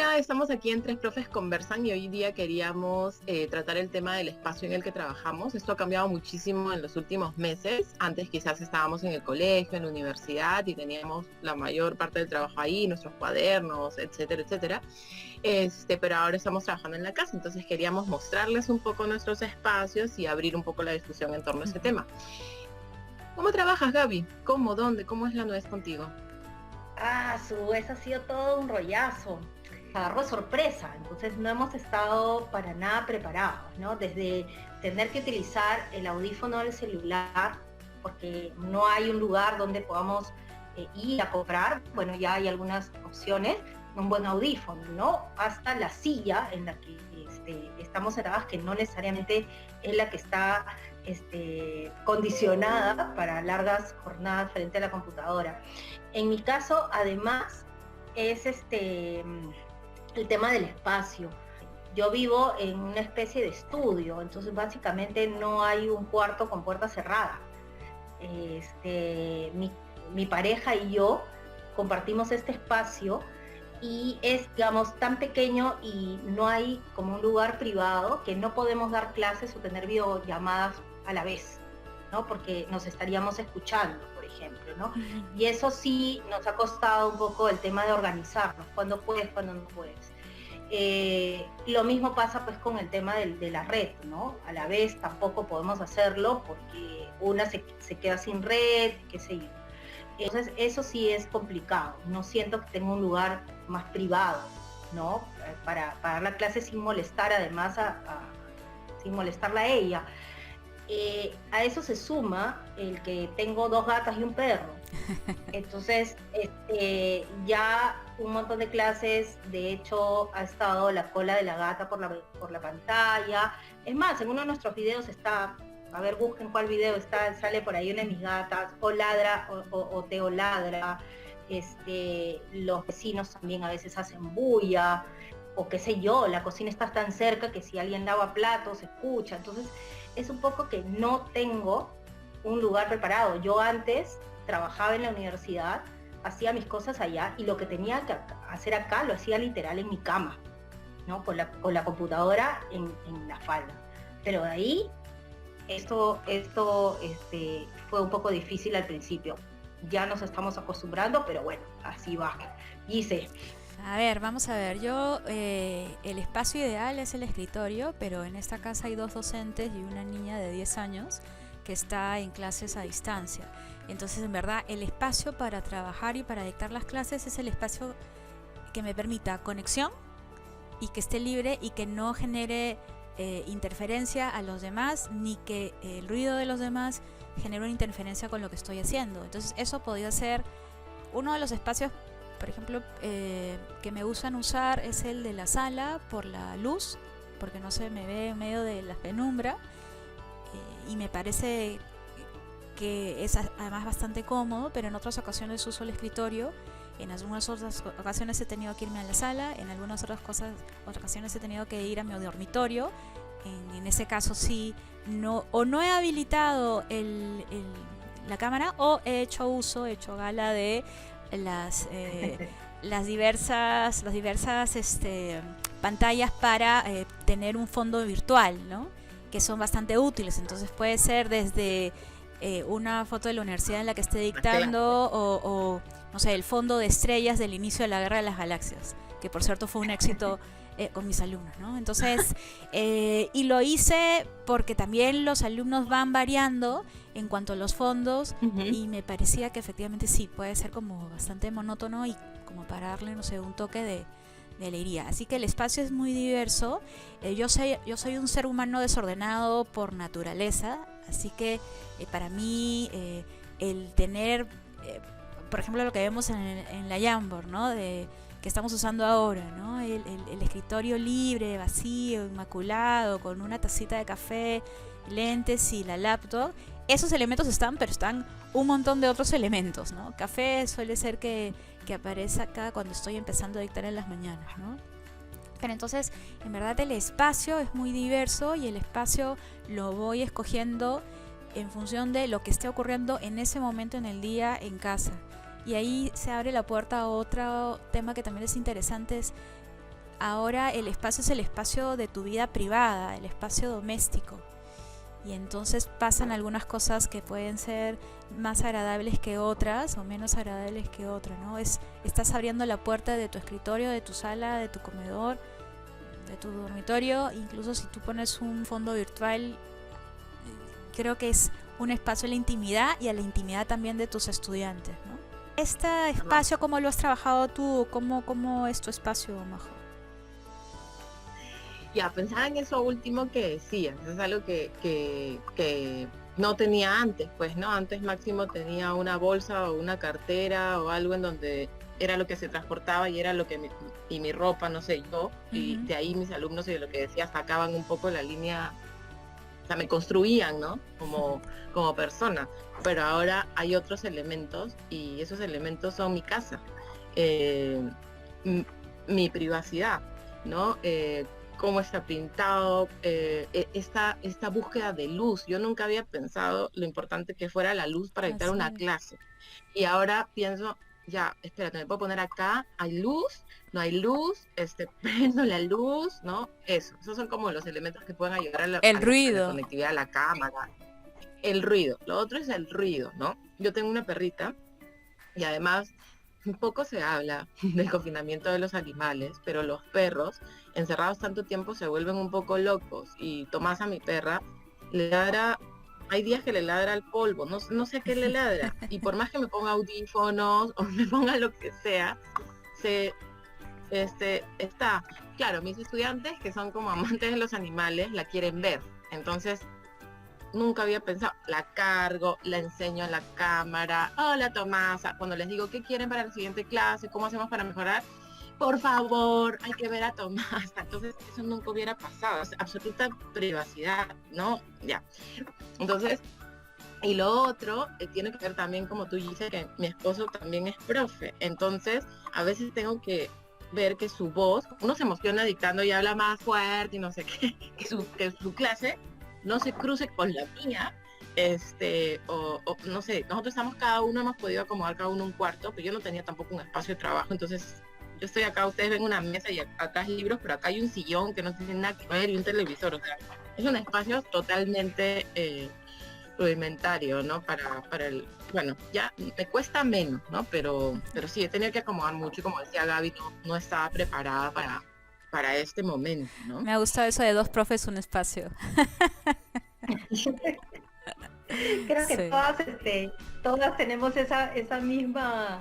Hola, estamos aquí en Tres Profes Conversan y hoy día queríamos tratar el tema del espacio en el que trabajamos. Esto ha cambiado muchísimo en los últimos meses. Antes quizás estábamos en el colegio, en la universidad y teníamos la mayor parte del trabajo ahí, nuestros cuadernos, etcétera, etcétera. Pero ahora estamos trabajando en la casa, entonces queríamos mostrarles un poco nuestros espacios y abrir un poco la discusión en torno a este tema. ¿Cómo trabajas, Gaby? ¿Cómo? ¿Dónde? ¿Cómo es la nuez contigo? Eso ha sido todo un rollazo. Agarró sorpresa, entonces no hemos estado para nada preparados, ¿no? Desde tener que utilizar el audífono del celular, porque no hay un lugar donde podamos ir a comprar, bueno, ya hay algunas opciones, un buen audífono, ¿no? Hasta la silla en la que estamos sentadas, que no necesariamente es la que está condicionada para largas jornadas frente a la computadora. En mi caso, además, es el tema del espacio. Yo vivo en una especie de estudio, entonces básicamente no hay un cuarto con puerta cerrada. Mi pareja y yo compartimos este espacio y es, digamos, tan pequeño y no hay como un lugar privado que no podemos dar clases o tener videollamadas a la vez, ¿no? Porque nos estaríamos escuchando, por ejemplo, ¿no? Y eso sí nos ha costado un poco el tema de organizarnos, cuándo puedes, cuándo no puedes. Lo mismo pasa pues con el tema de la red, ¿no? A la vez tampoco podemos hacerlo porque una se queda sin red, qué sé yo. Entonces eso sí es complicado, no siento que tenga un lugar más privado, ¿no? Para dar la clase sin molestar además sin molestarla a ella. A eso se suma el que tengo 2 gatas y un perro. Entonces, ya un montón de clases, de hecho, ha estado la cola de la gata por la pantalla. Es más, en uno de nuestros videos está, a ver, busquen cuál video está, sale por ahí una de mis gatas, o ladra, o Teo ladra. Los vecinos también a veces hacen bulla, o qué sé yo, la cocina está tan cerca que si alguien lava platos se escucha. Entonces, es un poco que no tengo un lugar preparado. Yo antes trabajaba en la universidad, hacía mis cosas allá y lo que tenía que hacer acá lo hacía literal en mi cama, ¿no? Con la computadora en la falda. Pero de ahí, esto fue un poco difícil al principio. Ya nos estamos acostumbrando, pero bueno, así va. Gise. A ver, vamos a ver, el espacio ideal es el escritorio, pero en esta casa hay 2 docentes y una niña de 10 años que está en clases a distancia. Entonces, en verdad, el espacio para trabajar y para dictar las clases es el espacio que me permita conexión y que esté libre y que no genere interferencia a los demás, ni que el ruido de los demás genere una interferencia con lo que estoy haciendo. Entonces, eso podría ser uno de los espacios, por ejemplo, que me gustan usar es el de la sala por la luz, porque no se me ve en medio de la penumbra, y me parece que es además bastante cómodo, pero en otras ocasiones uso el escritorio. En algunas otras ocasiones he tenido que irme a la sala, en algunas otras ocasiones he tenido que ir a mi dormitorio. En ese caso sí, no he habilitado la cámara, o he hecho gala de las diversas pantallas para tener un fondo virtual, ¿no? Que son bastante útiles. Entonces puede ser desde una foto de la universidad en la que esté dictando o no sé, el fondo de estrellas del inicio de la Guerra de las Galaxias, que por cierto fue un éxito con mis alumnos, ¿no? Entonces, y lo hice porque también los alumnos van variando en cuanto a los fondos, y me parecía que efectivamente sí, puede ser como bastante monótono y como para darle, no sé, un toque de alegría. Así que el espacio es muy diverso. Yo soy un ser humano desordenado por naturaleza, así que para mí el tener, por ejemplo, lo que vemos en la Jamboard, ¿no? Que estamos usando ahora, ¿no? El escritorio libre, vacío, inmaculado, con una tacita de café, lentes y la laptop. Esos elementos están, pero están un montón de otros elementos, ¿no? Café suele ser que aparece acá cuando estoy empezando a dictar en las mañanas, ¿no? Pero entonces, en verdad el espacio es muy diverso y el espacio lo voy escogiendo en función de lo que esté ocurriendo en ese momento en el día en casa. Y ahí se abre la puerta a otro tema que también es interesante, es ahora el espacio es el espacio de tu vida privada, el espacio doméstico. Y entonces pasan algunas cosas que pueden ser más agradables que otras o menos agradables que otras, ¿no? Estás abriendo la puerta de tu escritorio, de tu sala, de tu comedor, de tu dormitorio. Incluso si tú pones un fondo virtual, creo que es un espacio a la intimidad y a la intimidad también de tus estudiantes, ¿no? Este espacio, ¿cómo lo has trabajado tú? ¿Cómo es tu espacio, Majo? Ya, pensaba en eso último que decías, es algo que no tenía antes, pues, ¿no? Antes máximo tenía una bolsa o una cartera o algo en donde era lo que se transportaba y era lo que mi ropa, no sé, yo, y de ahí mis alumnos, y de lo que decía, sacaban un poco la línea, o sea, me construían, ¿no? Como persona, pero ahora hay otros elementos y esos elementos son mi casa, mi privacidad, ¿no? Cómo está pintado, esta búsqueda de luz. Yo nunca había pensado lo importante que fuera la luz para dictar una clase. Y ahora pienso, ya, espérate, me puedo poner acá, hay luz, no hay luz, prendo la luz, ¿no? Esos son como los elementos que pueden ayudar a la conectividad, a la cámara. El ruido. Lo otro es el ruido, ¿no? Yo tengo una perrita y además un poco se habla del confinamiento de los animales, pero los perros encerrados tanto tiempo se vuelven un poco locos. Y Tomás, a mi perra, le ladra, hay días que le ladra al polvo, no sé qué le ladra. Y por más que me ponga audífonos o me ponga lo que sea, está. Claro, mis estudiantes, que son como amantes de los animales, la quieren ver. Entonces, nunca había pensado, la cargo, la enseño en la cámara, hola Tomasa, cuando les digo qué quieren para la siguiente clase, cómo hacemos para mejorar, por favor, hay que ver a Tomasa. Entonces eso nunca hubiera pasado, es absoluta privacidad, ¿no? Ya. Entonces, y lo otro tiene que ver también, como tú dices, que mi esposo también es profe, entonces a veces tengo que ver que su voz, uno se emociona dictando y habla más fuerte y no sé qué, que su clase no se cruce con la mía, o no sé, nosotros hemos podido acomodar cada uno un cuarto, pero yo no tenía tampoco un espacio de trabajo, entonces yo estoy acá, ustedes ven una mesa y acá hay libros, pero acá hay un sillón que no tiene nada que ver y un televisor, o sea, es un espacio totalmente rudimentario, ¿no? Para el, bueno, ya me cuesta menos, ¿no? Pero sí, he tenido que acomodar mucho y como decía Gaby, no estaba preparada para este momento, ¿no? Me ha gustado eso de 2 profes, un espacio. Creo que todas tenemos esa misma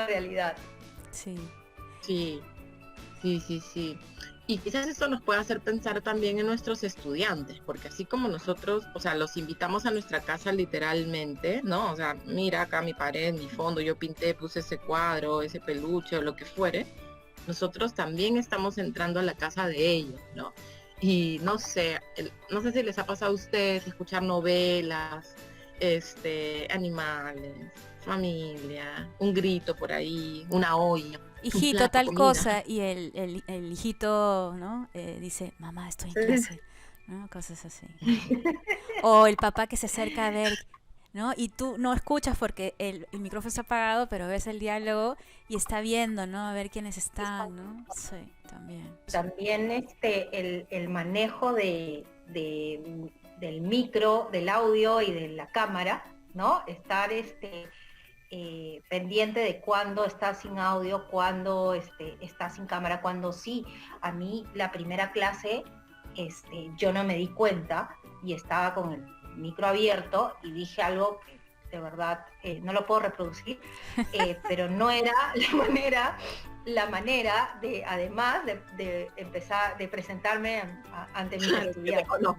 realidad. Sí. Sí. Y quizás esto nos puede hacer pensar también en nuestros estudiantes, porque así como nosotros, o sea, los invitamos a nuestra casa literalmente, ¿no? O sea, mira acá mi pared, mi fondo, yo pinté, puse ese cuadro, ese peluche o lo que fuere, nosotros también estamos entrando a la casa de ellos, ¿no? Y no sé si les ha pasado a ustedes escuchar novelas, animales, familia, un grito por ahí, una olla, hijito, tal cosa, y el hijito, ¿no? Dice, mamá, estoy en clase, ¿no? Cosas así. O el papá que se acerca a ver, ¿no? Y tú no escuchas porque el micrófono está apagado, pero ves el diálogo y está viendo, ¿no? A ver quiénes están, ¿no? Sí, también. También el manejo del micro, del audio y de la cámara, ¿no? Estar pendiente de cuándo está sin audio, cuándo está sin cámara, cuándo sí. A mí la primera clase yo no me di cuenta y estaba con el micro abierto y dije algo que de verdad no lo puedo reproducir, pero no era la manera de, además de empezar, de presentarme ante mis estudiantes, ¿no?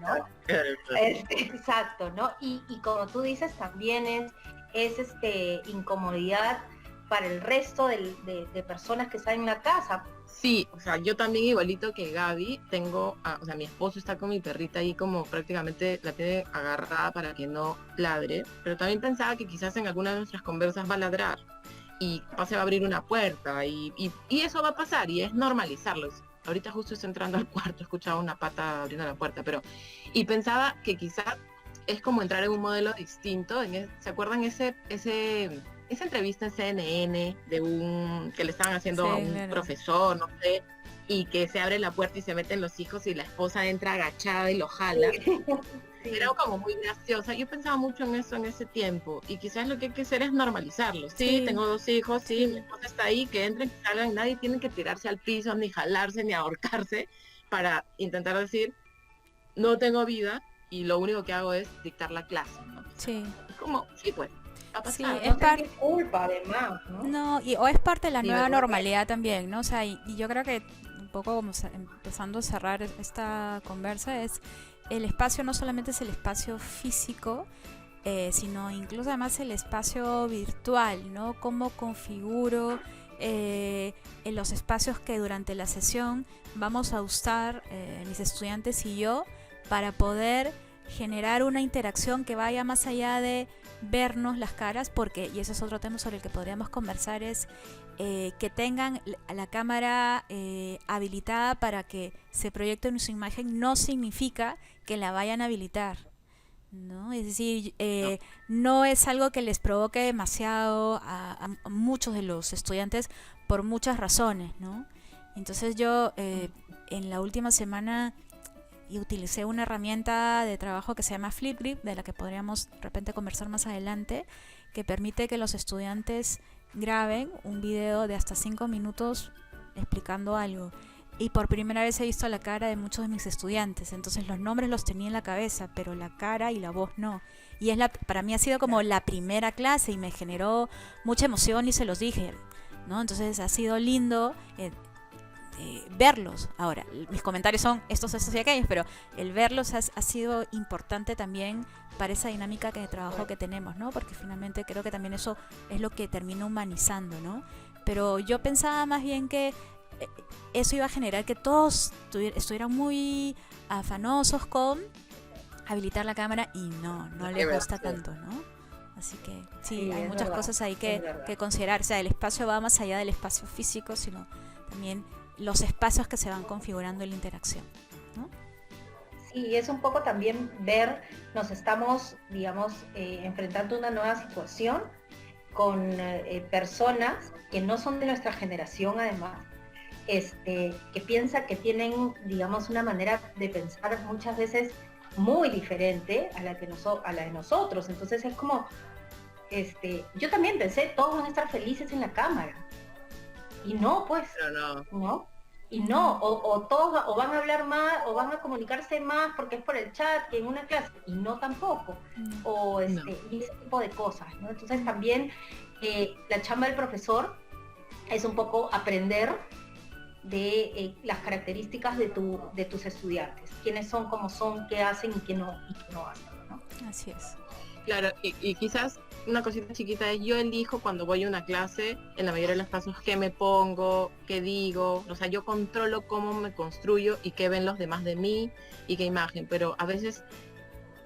Exacto, ¿no? Y como tú dices, también es incomodidad para el resto de personas que están en la casa. Sí, o sea, yo también igualito que Gaby, o sea, mi esposo está con mi perrita ahí como prácticamente la tiene agarrada para que no ladre, pero también pensaba que quizás en alguna de nuestras conversas va a ladrar y capaz se va a abrir una puerta y eso va a pasar y es normalizarlo. Ahorita justo estoy entrando al cuarto, he escuchado una pata abriendo la puerta, y pensaba que quizás es como entrar en un modelo distinto. ¿Se acuerdan esa entrevista en CNN que le estaban haciendo a un profesor, no sé, y que se abre la puerta y se meten los hijos y la esposa entra agachada y lo jala. Sí. Era como muy graciosa. Yo pensaba mucho en eso en ese tiempo y quizás lo que hay que hacer es normalizarlo. Sí, Sí. tengo 2 hijos, sí, Sí. mi esposa está ahí, que entren, que salgan, nadie tiene que tirarse al piso, ni jalarse, ni ahorcarse para intentar decir, no tengo vida y lo único que hago es dictar la clase, ¿no? Sí. Como, sí, pues, va a Sí, pasar. es No sentir culpa además, ¿no? No, o es parte de la Sí, nueva ¿verdad? normalidad también, ¿no? O sea, y yo creo que un poco como empezando a cerrar esta conversa es el espacio no solamente es el espacio físico, sino incluso además el espacio virtual, ¿no? Cómo configuro en los espacios que durante la sesión vamos a usar mis estudiantes y yo para poder generar una interacción que vaya más allá de vernos las caras, porque, y ese es otro tema sobre el que podríamos conversar, es que tengan la cámara habilitada para que se proyecte en su imagen, no significa que la vayan a habilitar, ¿no? Es decir, no es algo que les provoque demasiado a muchos de los estudiantes por muchas razones, ¿no? Entonces yo en la última semana y utilicé una herramienta de trabajo que se llama Flipgrid, de la que podríamos de repente conversar más adelante, que permite que los estudiantes graben un video de hasta 5 minutos explicando algo. Y por primera vez he visto la cara de muchos de mis estudiantes, entonces los nombres los tenía en la cabeza, pero la cara y la voz no. Y para mí ha sido como la primera clase y me generó mucha emoción y se los dije, ¿no? Entonces ha sido lindo verlos. Ahora, mis comentarios son estos y aquellos, pero el verlos ha sido importante también para esa dinámica de trabajo que tenemos, ¿no? Porque finalmente creo que también eso es lo que termina humanizando, ¿no? Pero yo pensaba más bien que eso iba a generar que todos estuvieran muy afanosos con habilitar la cámara y no les gusta tanto, ¿no? Así que sí, hay muchas cosas ahí que considerar. O sea, el espacio va más allá del espacio físico, sino también los espacios que se van configurando en la interacción, ¿no? Sí, es un poco también ver, nos estamos, digamos, enfrentando a una nueva situación con personas que no son de nuestra generación, además, que piensan que tienen, digamos, una manera de pensar muchas veces muy diferente a la de nosotros. Entonces es como, yo también pensé, todos van a estar felices en la cámara. Y no, pues, Pero ¿no? Y no, o todos o van a hablar más, o van a comunicarse más porque es por el chat que en una clase, y no tampoco, o y ese tipo de cosas, ¿no? Entonces también la chamba del profesor es un poco aprender de las características de tus estudiantes, quiénes son, cómo son, qué hacen y qué no hacen, ¿no? Así es. Claro, y quizás una cosita chiquita es yo elijo cuando voy a una clase, en la mayoría de los casos, qué me pongo, qué digo, o sea, yo controlo cómo me construyo y qué ven los demás de mí y qué imagen, pero a veces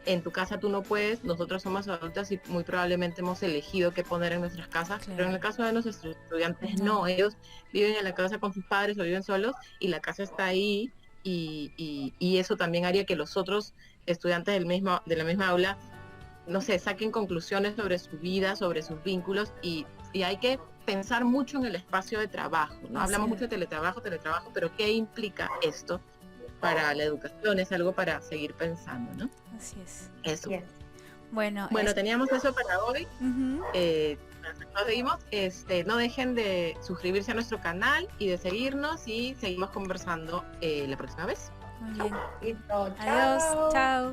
en tu casa tú no puedes, nosotros somos adultas y muy probablemente hemos elegido qué poner en nuestras casas, Claro. pero en el caso de nuestros estudiantes no, ellos viven en la casa con sus padres o viven solos y la casa está ahí y eso también haría que los otros estudiantes de la misma aula, no sé, saquen conclusiones sobre su vida, sobre sus vínculos y hay que pensar mucho en el espacio de trabajo, ¿no? Hablamos mucho de teletrabajo, pero ¿qué implica esto para la educación? Es algo para seguir pensando, ¿no? Así es. Eso. Yes. Bueno, teníamos eso para hoy. Uh-huh. Nos seguimos. No dejen de suscribirse a nuestro canal y de seguirnos y seguimos conversando la próxima vez. Muy bien. Listo, Adiós. chao. Chao.